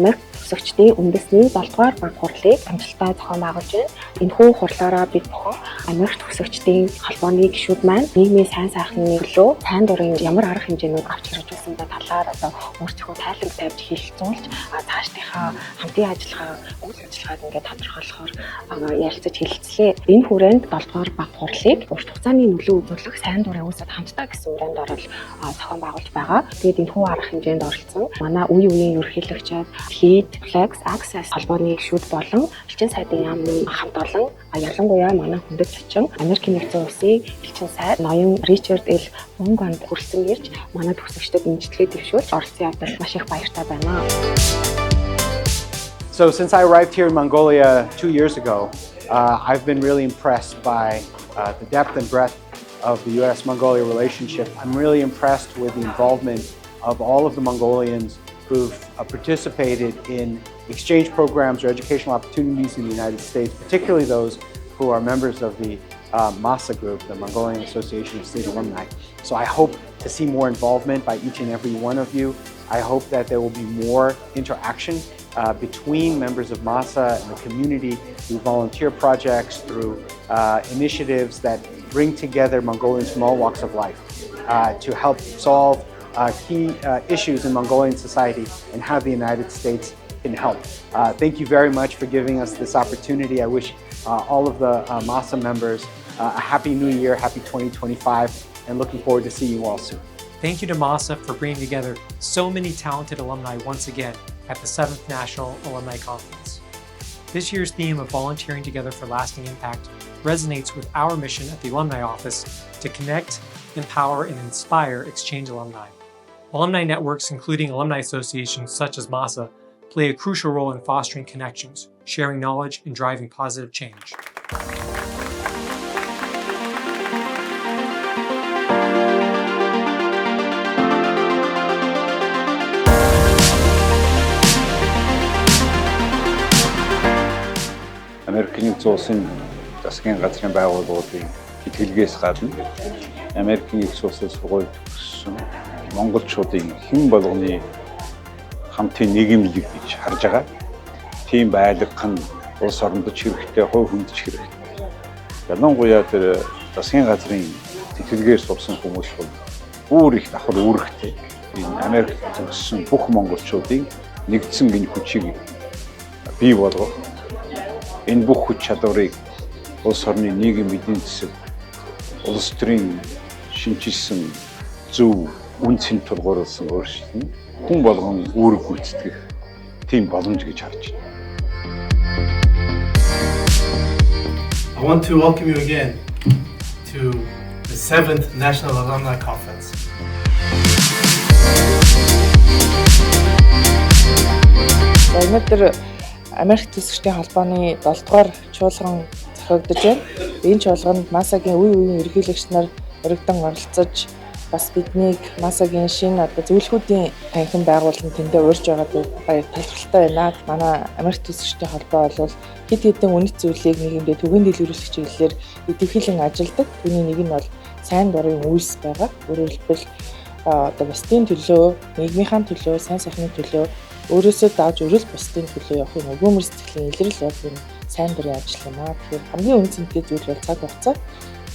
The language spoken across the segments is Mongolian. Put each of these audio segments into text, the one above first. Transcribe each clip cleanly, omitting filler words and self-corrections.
Америк төгсөгчдийн үндэсний 7-р баг хурлыг амжилттай зохион байгуулж байна. Энэхүү хурлаараа бид бүхэн Америк төгсөгчдийн холбооны гишүүд маань нийгмийн сайн сайхны төлөө сайн дурын ямар арга хэмжээнүүд авч хэрэгж байсан бэ талаар одоо өөрсдийнхөө тайлбар тавьж хэлэлцүүлж цаашдынхаа хамтын ажиллагаа үйл ажиллагааг ингээд тодорхойлохоор ярилцаж хэлэлцлээ. Энэ хүрээнд 7-р баг хурлыг урт хугацааны нөлөө үзүүлэх сайн дурын үүсэд хамтдаа гэсэн үрэнд орол зохион байгуулж байгаа. Тэгээд энэхүү арга хэмжээнд оролцсон манай үеийн ерөнхийлөгчид Lead, Flex, Access холбооны гишүүд болон элчин сайдын яамны хамт олон ялангуяа манай хүндэт зочин Америкийн нэгдсэн улсын элчин сайд ноён Ричард Л. Монгонд хүрсэн ирж манай төгсөгчдөд имжлэгээ дэвшүүлж оролцсон явдал маш их баяртай байна. So since I arrived here in Mongolia 2 years ago, I've been really impressed by the depth and breadth of the U.S.-Mongolia relationship. I'm really impressed with the involvement of all of the Mongolians who've participated in exchange programs or educational opportunities in the United States, particularly those who are members of the MASA group, the Mongolian Association of State Alumni. So I hope to see more involvement by each and every one of you. I hope that there will be more interaction between members of MASA and the community through volunteer projects, through initiatives that bring together Mongolians from all walks of life to help solve key issues in Mongolian society and how the United States can help. Thank you very much for giving us this opportunity. I wish all of the MASA members a happy new year, happy 2025, and looking forward to seeing you all soon. Thank you to MASA for bringing together so many talented alumni once again at the 7th National Alumni Conference. This year's theme of volunteering together for lasting impact resonates with our mission at the Alumni Office to connect, empower, and inspire exchange alumni. Alumni networks, including alumni associations such as MASA, play a crucial role in fostering connections, sharing knowledge, and driving positive change. Америкийн нэгдсэн улсын засгийн газрын байгууллагуудын итгэлгээс гадна Америкийн нэгдсэн улсын сургууль төгссөн монголчуудын хэн болгоны хамтын нийгэмлэг гэж харж байгаа. Тийм байлгах нь улс орондод хэрэгтэй, хувь хүндч хэрэгтэй. Ялангуяа тэр засгийн газрын итгэлгээр сурсан хүмүүс бол өөр их давхар үүрэгтэй. Энэ Америк төгссөн бүх монголчуудын нэгдсэн гин хүчийг бий болгох. Энэ бүх хүч чадварыг улс орны нийгэм эдийн засаг, улс төрийн шинжилсэн зөв үнцэн тулгуурласан өөрчлөлт нь хүн болгон үүрэг гүйцэтгэх тийм боломж гэж харж байна. I want to welcome you again to the 7th National Alumni Conference. Өнөөдөр Америк төгсөгчдийн холбооны 7-р чуулган зохиогдож байна. Энэ чуулганд MASA-гийн үеийн ерөнхийлөгч нар өргөдөн оролцож бас биднийг MASA-гийн шинэ зөвлөхүүдийн танхим байгуулан тэндээ урьж байгаад талархалтай байна. Манай Америк төгсөгчдийн холбоо бол хэд хэдэн үнэт зүйлийг нийгэмдээ түгээн дэлгэрүүлэх чиглэлээр идэвхжүүлэн ажилладаг. Түүний нэг нь бол сайн дурын үйлс байгаа. Өөрөөр хэлбэл бусдын төлөө, нийгмийнхаа төлөө, сайн сайхны төлөө өөрөөсөө дааж өрөөл бусдын төлөө явах юм өгөөмөр сэтгэлийн илрэл бол энэ сайн дурын ажил юм аа. Тэгэхээр хамгийн үнцэнтэй зүйл бол цаг хугацаа.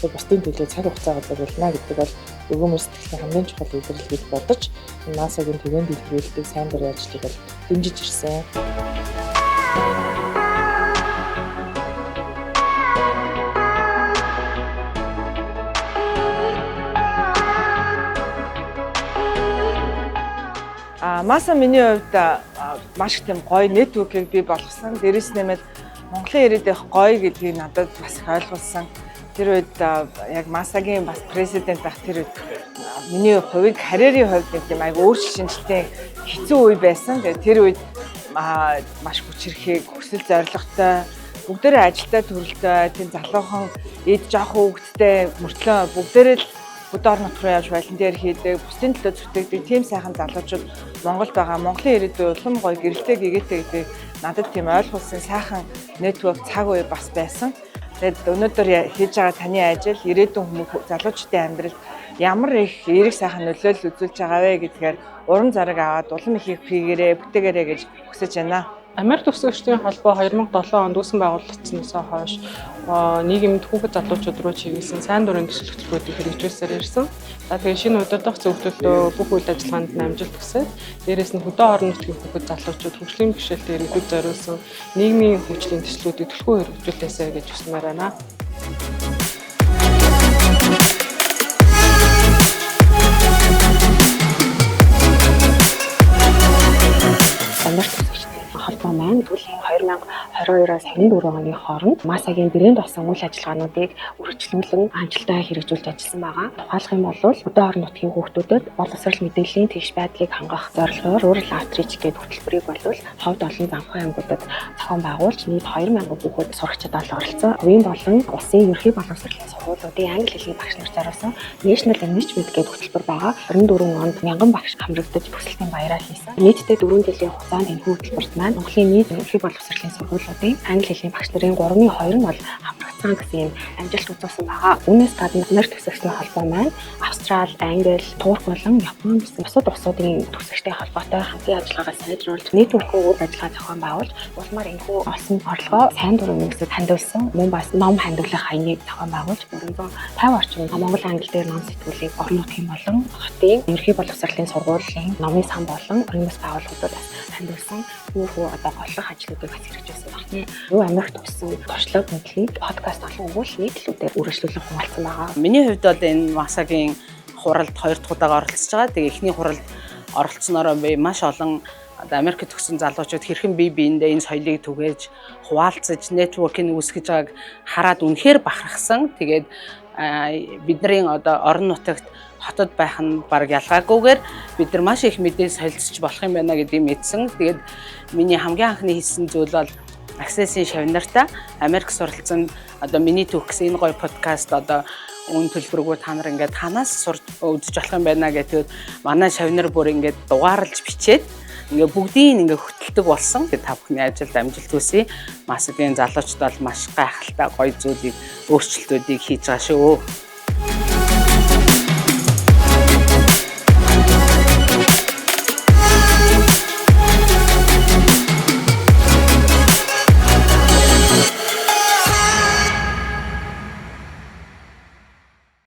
Бусдын төлөө цаг хугацаагаар зориулна гэдэг бол өгөөмөр сэтгэлийн хамгийн чухал илрэл гэж бодож MASA-гийн түгээн дэлгэрүүлдэг сайн дурын ажлыг бол дэмжиж ирсэн. MASA миний хувьд маш их тийм гоё нэтворкийг бий болгосон. Дээрээс нэмээд Монголын ирээдүйн гоё гэдгийг надад бас их ойлгуулсан. Тэр үед яг MASA-гийн бас президент байх тэр үед миний хувийн карьерийн хувьд нэг тийм айгу өөрчлөлт шинжилтийн хэцүү үе байсан. Тэгээд тэр үед маш хүчрэхийг, хүсэл зоригтой, бүгдээрээ ажилдаа төрөлтэй, тийм залуухан эд жоох хүүхэдтэй мөртлөө бүгдээрээ л Өдөр нутг руу явж волонтер хийдэг, бусдын төлөө зүтгэдэг тийм сайхан залуучууд Монголд байгаа. Монголын ирээдүй улам гоё гэрэлтэй гэгээтэй гэдэг надад тийм ойлгуулсан сайхан нэтворк цаг үе бас байсан. Тэгээд өнөөдөр хийж байгаа таны ажил ирээдүйн хүмүүс залуучдын амьдралд ямар их эерэг сайхан нөлөөлөл үзүүлж байгаа вэ гэдгээр уран зараг аваад улам их хийгээрээ бүтээгээрэй гэж хүсэж байна. Америк төгсөгчдийн холбоо 2007 онд үүсгэн байгуулагдсанаас хойш нийгэмд хүүхэд залуучууд руу чиглэсэн сайн дурын гişлэгчлүүдийг хэрэгжүүлсээр ирсэн. За тэгээ шинэ удирдах зөвлөлтөө бүх үйл ажиллагаанд амжилт хүсээд дээрээс нь хөдөө орон нутгийн хүүхэд залуучууд хөгжлийн бэрхшээлтэй иргэдэд зориулсан нийгмийн хөгжлийн төслүүдийг түлхүү хэрэгжүүлээсэй гэж хүсмээр байна. Америк холбоо маань түлхний 2022-аас 24 оны хооронд МАСАгийн брэнд болсон үйл ажиллагаануудыг үргэлжлүүлэн амжилттай хэрэгжүүлж ажилласан байгаа. Тухайлх юм бол өдөө орон нутгийн хүүхдүүдэд боловсрол мэдээллийн тэгш байдлыг хангах зорилгоор Rural Outreach гэдэг хөтөлбөрийг болвол ховд олон замхан аймагуудад зохион байгуулж нийт 2000 хүүхэд сурагчид оролцсон. Хувийн болон улсын ерхий боловсролын сургуулиудын англи хэлний багш нар зориулсан National Enrichment гэдэг хөтөлбөр байгаа. 24 онд 1000 багш хамрагдаж төсөлтийн баяраа хийсэн. Нийтдээ 4 жилийн хугацаанд энэ хөтөлбөрт маань Монголын нийт ерхий боловсролын сургуулиудын англи хэлний багш нарын 3/2 нь бол хамрагдсан гэсэн юм амжилт үзүүлсэн байгаа. Үүнээс гадна Америк төгсөгчдийн холбоо маань Австрали, Англи, Турк болон Япон гэсэн бусад улсуудын төгсөгчдийн холбоотой хамтын ажиллагаагаа сайжруулж нийтвөрхөө үйл ажиллагаа зохион байгуулж улмаар энэхүү олсон орлогоо сайн дурын нэгсэд хандуулсан. Мөн бас ном хандуулах хаяныг зохион байгуулж 450 орчим Монгол англи дээр ном сэтгүүлийг орон нутгийн болон хотын ерхий боловсролын сургуулийн номын сан болон өрнөс байгууллагуудад хандуулсан. Түүхүү одоо голлох ажлуудыг бас хэрэгжүүлсэн байна. Юу Америк төгссөн туршлага мэдлэгийг подкаст болон өгүүлбэр нийтлүүдээр үргэлжлүүлэн хуваалцсан байгаа. Миний хувьд бол энэ МАСАгийн хуралд 2 дахь удаага оролцож байгаа. Тэгээ эхний хуралд оролцсноороо би маш олон Америк төгссөн залуучууд хэрхэн бие биендээ энэ соёлыг түгээж хуваалцаж нэтворкинг үүсгэж байгааг хараад үнэхээр бахархсан. Тэгээд бидний одоо орон нутагт хотод байх нь баг ялгаагүйгээр бид нар маш их мэдээ солилцож болох юм байна гэдгийг мэдсэн. Тэгээд миний хамгийн анхны хийсэн зүйл бол Access-ийн шавнартаа Америк суралцсан одоо миний төгсөн энэ гоё подкаст одоо үн төлбөргүй та нар ингээд танаас сурч үзэж болох юм байна гэдэг манай шавнар бүр ингээд дугаарлаж бичээд ингээд бүгдийг ингээд хөтэлдэг болсон. Тэгээд та бүхний ажилд амжилт хүсье. МАСАгийн залуучууд бол маш гайхалтай гоё зүйлийг өөрчлөлтүүдийг хийж байгаа шүү.